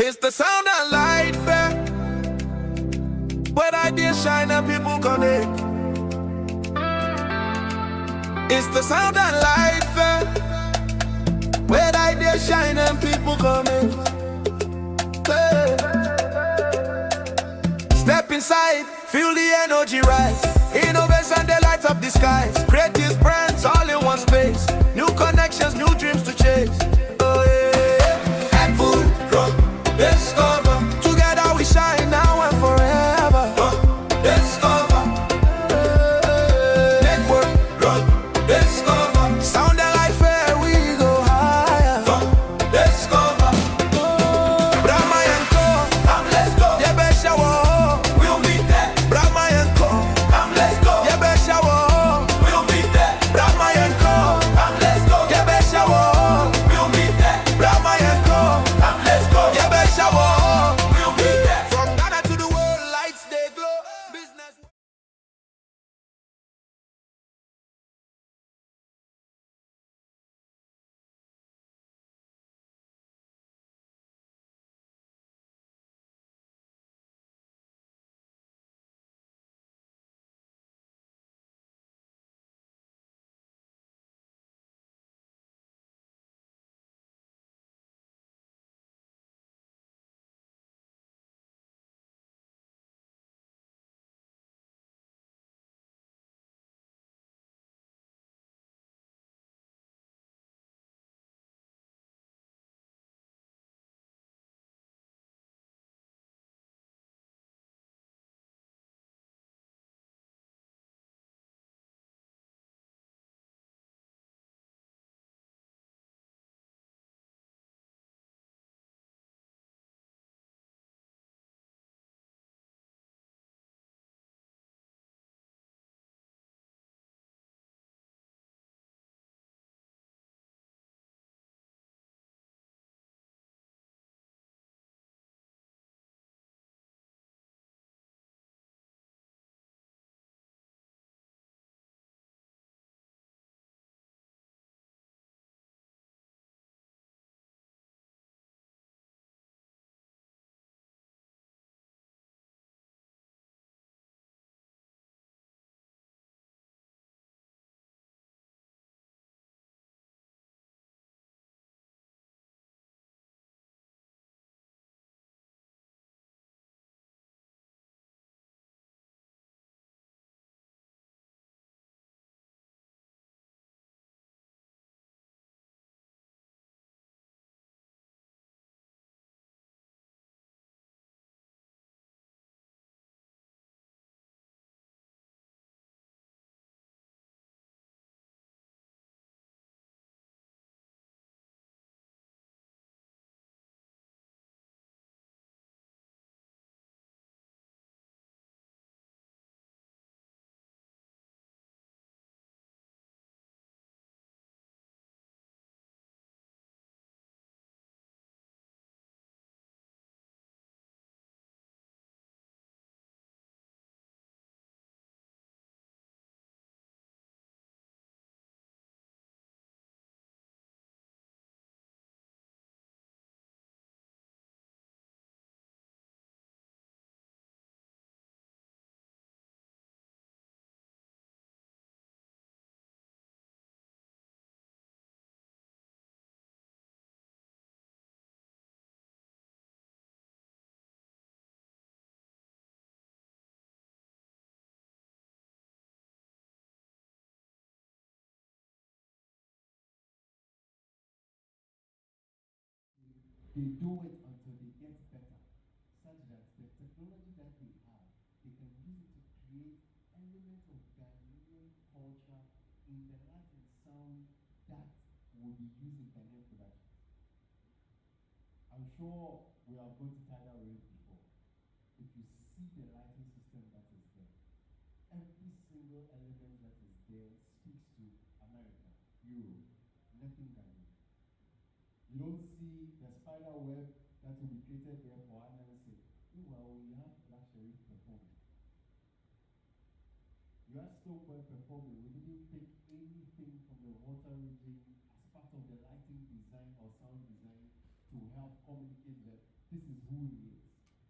It's the sound and light fair, where ideas shine and people connect. It's the sound and light fair, where ideas shine and people connect. Hey. Step inside, feel the energy rise. Innovation, they light up the skies. Creative brands all in one space. New connections, new dreams to chase. Oh yeah. Act food, rock, discover. Together we shine now and forever. Rock, discover. Network, rock, discover. Sound and light fair, we go higher. Rock, discover. Brahma and Co. Come, let's go. Yeah, Besha, whoa. We'll meet there. Brahma and Co. Come, let's go. Yeah, Besha, whoa. We'll meet there. Brahma and Co. Come, let's go. Yeah, Besha, whoa. We'll meet there. Brahma and Co. Come, let's go. Yeah, Besha, whoa. We'll meet there. From Ghana to the world, lights they glow. Business. They do it until they get better, such that the technology that they have, they can use it to create elements of Ghanaian culture in the light and sound that will be used in Ghanaian production. I'm sure we have gone to Tidal Wave before. If you see the lighting system that is there, every single element that is there speaks to America, Europe, nothing Ghanaian. You don't see the spider web that will be created there for Anansi. Meanwhile, we have luxury performing. You are still well performing. We didn't take anything from the water region as part of the lighting design or sound design to help communicate that this is who he is.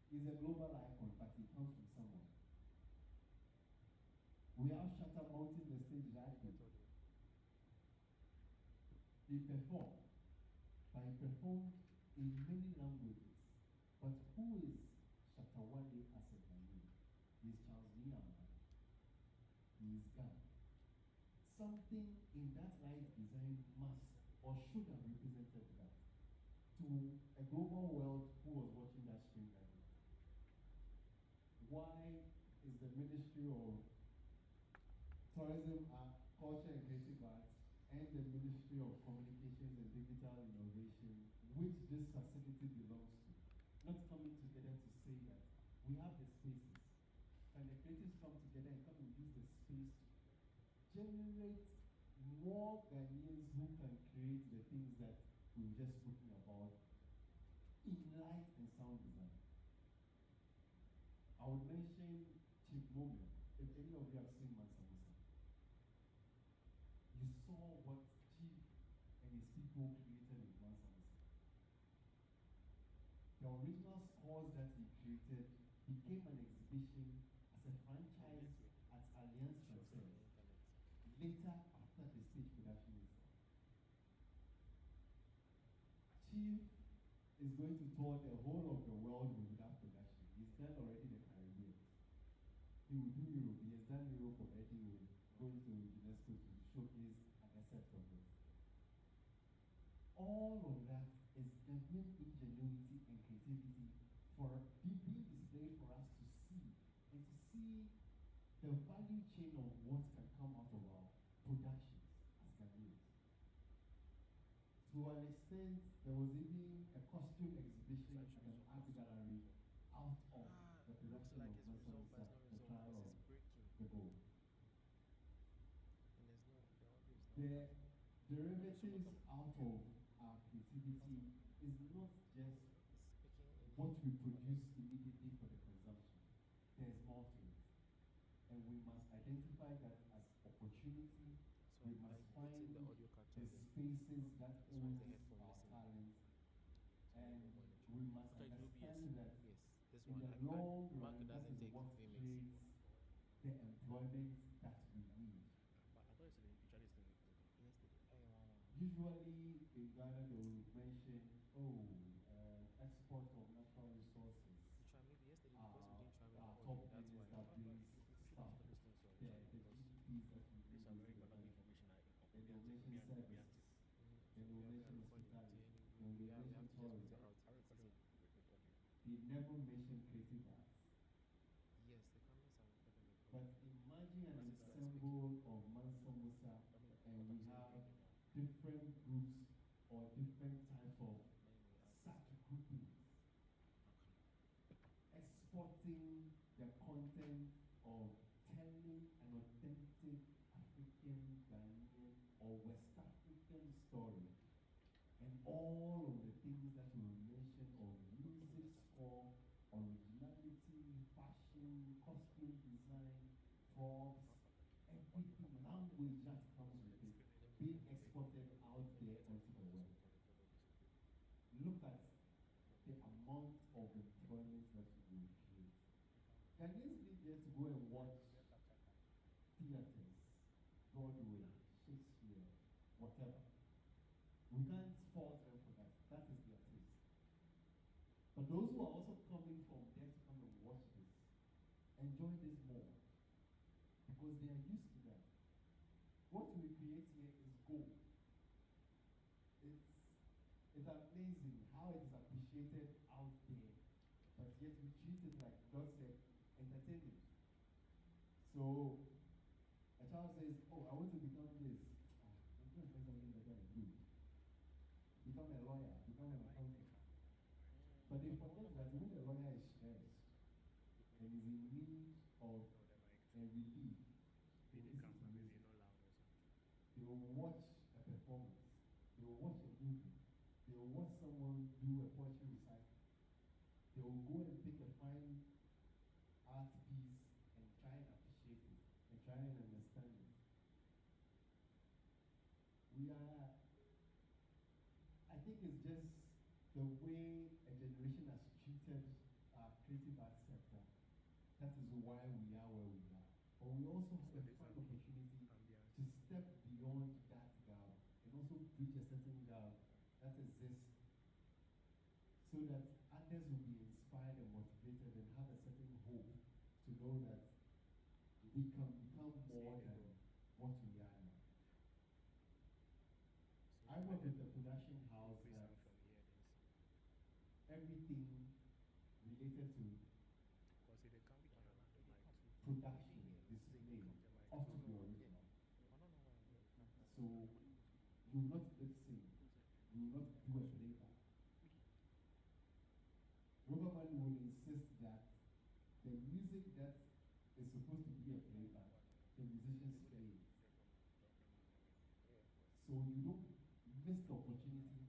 He's a global icon, but he comes from somewhere. We have Shatta mounting the stage that day. He performed, but he performed in many languages. But who is Shatta Wale as a Ghanaian? He's Charles Niyama. He is Ghana. Something in that light design must or should have represented that to a global world who was watching that stream that day. Why is the Ministry of Tourism, Culture and Creative Arts and the Ministry of Communications and Digital Innovation, which this facility belongs to, not coming together to say that we have the spaces and the creatives come together and come and use the space to generate more Ghanaians who can create the things that we were just speaking about in light and sound design. I would mention Chief Moment. If any of you have seen Mansa Musa, you saw what Chief and his people created with Mansa Musa. The original scores that he created became an exhibition as a franchise at Alliance Francaise. Later, after the stage production itself, Chief is going to tour the whole of the world with that production. He's done already the Caribbean. He will do Europe. He has done Europe already with going to UNESCO to showcase an excerpt of it. All of that is Ghanaian ingenuity and creativity for being displayed for us to see and to see the value chain of what can come out of our productions as Ghanaians. To an extent, there was even a costume exhibition at an art gallery out of the production of Mansa Musa, the trial of the gold. The derivatives out of our creativity is not just what we produce immediately for the consumption. There's more to it. And we must identify that as opportunity. We must find the spaces that hold our talent. And we must understand that in the long run, that is what creates the employment that we need. Usually in Ghana they will mention, export of natural resources top earners that brings stuff. The GDPs that we use in the country. Then they will mention services. Then they will mention hospitality. Then they will mention tourism. They never mention creative arts. But imagine an ensemble of Mansa Musa and we have different groups or different types of such groupings exporting the content of telling an authentic African, Ghanaian or West African story, and all of the things that we mentioned of music score, originality, fashion, costume design, props, everything, language that comes with it, being exported out there onto the world. Look at the amount of employment that we will create. Ghanaians need just to go and watch theaters, Broadway, Shakespeare, whatever. We can't fault them for that. That is their taste. But those who are also coming from there to come and watch this, enjoy this more. Because they are used to that. What we create here is gold. It's amazing how it is appreciated out there, but yet we treat it like God said, entertainment. So a child says, "Oh, I want to become this." I'm going to find something that I do. Become a lawyer, become an accountant. But they forget that when a lawyer is stressed and is in need of a relief, they listen to music. They will watch a performance. They will watch a movie. They will watch someone do a poetry recital. They will go and pick a fine art piece and try and appreciate it and try and understand it. I think it's just the way a generation has treated our creative arts sector. That is why we are where we are. But we also have a fine opportunity to step beyond that gap and also bridge a certain gap that exists so that others will be inspired and motivated and have a certain hope to know that we can become more than what we are now. I work with a production house that everything related to production, display, ought to be original. So you will not lip sync, you will not do a playback. Roverman will insist that the music that is supposed to be a playback, the musicians play it. So you don't miss the opportunity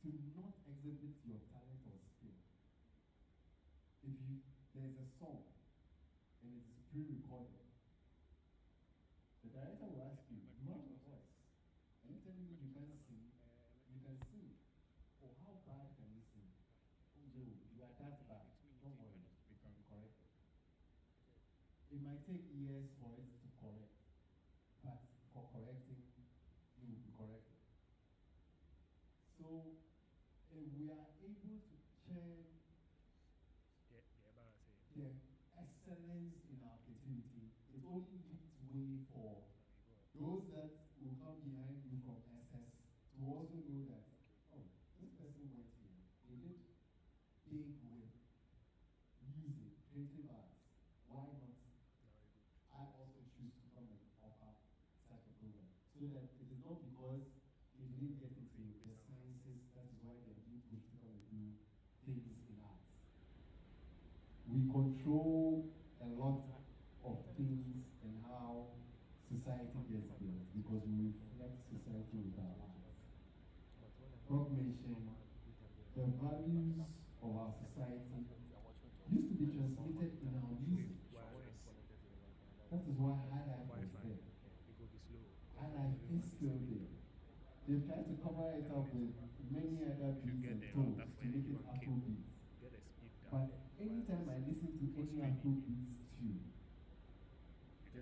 to not exhibit your talent or skill. If there's a song and it is pre-recorded, the director will ask you, you have a voice. Are you telling me you can sing? You can sing. Or how bad can you sing? Oh, Joe, you are that bad. Don't worry, we can correct it. It might take years for it to correct, but for correcting, you will be corrected. So, we are able to share the excellence in our creativity. It only gives way for those that will come behind you from SS to also know that, oh, this person went here. They did big with music, creative arts. Why not? I also choose to come and offer such a program. So that it is not because they didn't get into the sciences, that is why they are being pushed to come and do things in arts. We control a lot of things and how society gets built because we reflect society with our arts. Rob mentioned the values of our society used to be transmitted in our music. That is why High Life was there. High Life is still there. They've tried to cover it up with many other beats and tones to make it Afro beats. But anytime I listen to any Afro beats tune,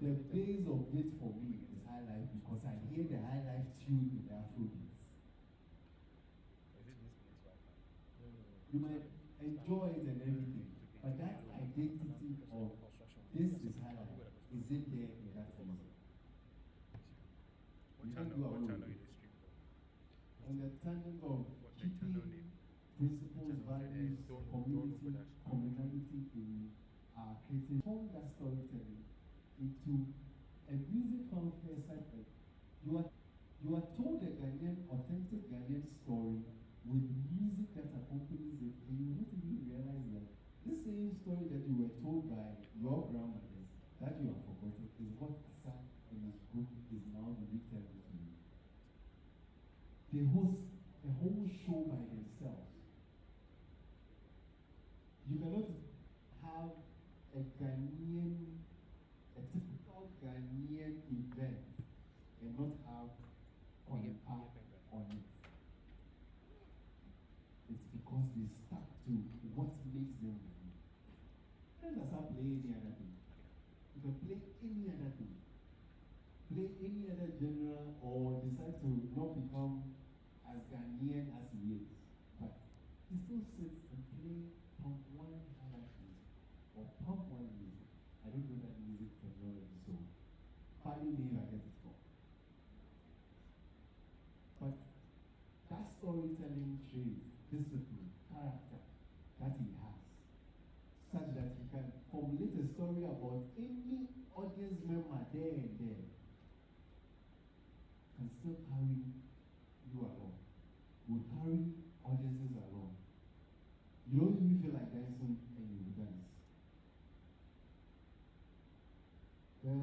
the base of it for me is High Life because I hear the High Life tune in the Afro beats. You might enjoy it and everything, but that identity of this is High Life isn't there in that music. We can't do our own. Understanding of keeping principles, values, community, commonality in our creative, turn that storytelling into a music fanfare segment. You are told a Ghanaian, authentic Ghanaian story with music that accompanies it, and you don't even realize that the same story that you were told by your grandmothers that you have forgotten is what Asa in his book is now retelling to you. They host a whole show by themselves. You cannot have a typical Ghanaian event and not have Konepa on it. It's because they stuck to what makes them unique. Let us not play any other thing. You can play any other thing. Play any other genre or decide to not become as Ghanaian as he is. But he still sits and plays pump one music or pump one music. I don't know that music terminology, so pardon me if I get it wrong. But that storytelling trait, discipline, character that he has, such that he can formulate a story about any audience member there and there, can still carry you along, will carry audiences along. You don't even feel like dancing and you will dance. The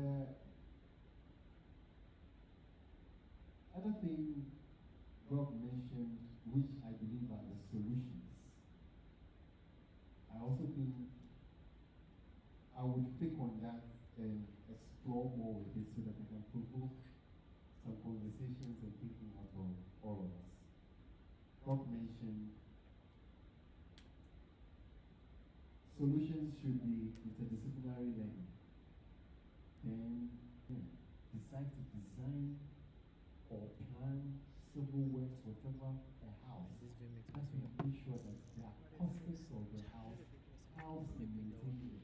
other thing Rob mentioned, which I believe are the solutions, I also think I would pick on that and explore more with it so that I can provoke some conversations and thinking about all of us. Rob mentioned Solutions should be interdisciplinary learning. Then decide to design or plan civil works, whatever a house. As we make sure that the acoustics of the house helps in maintaining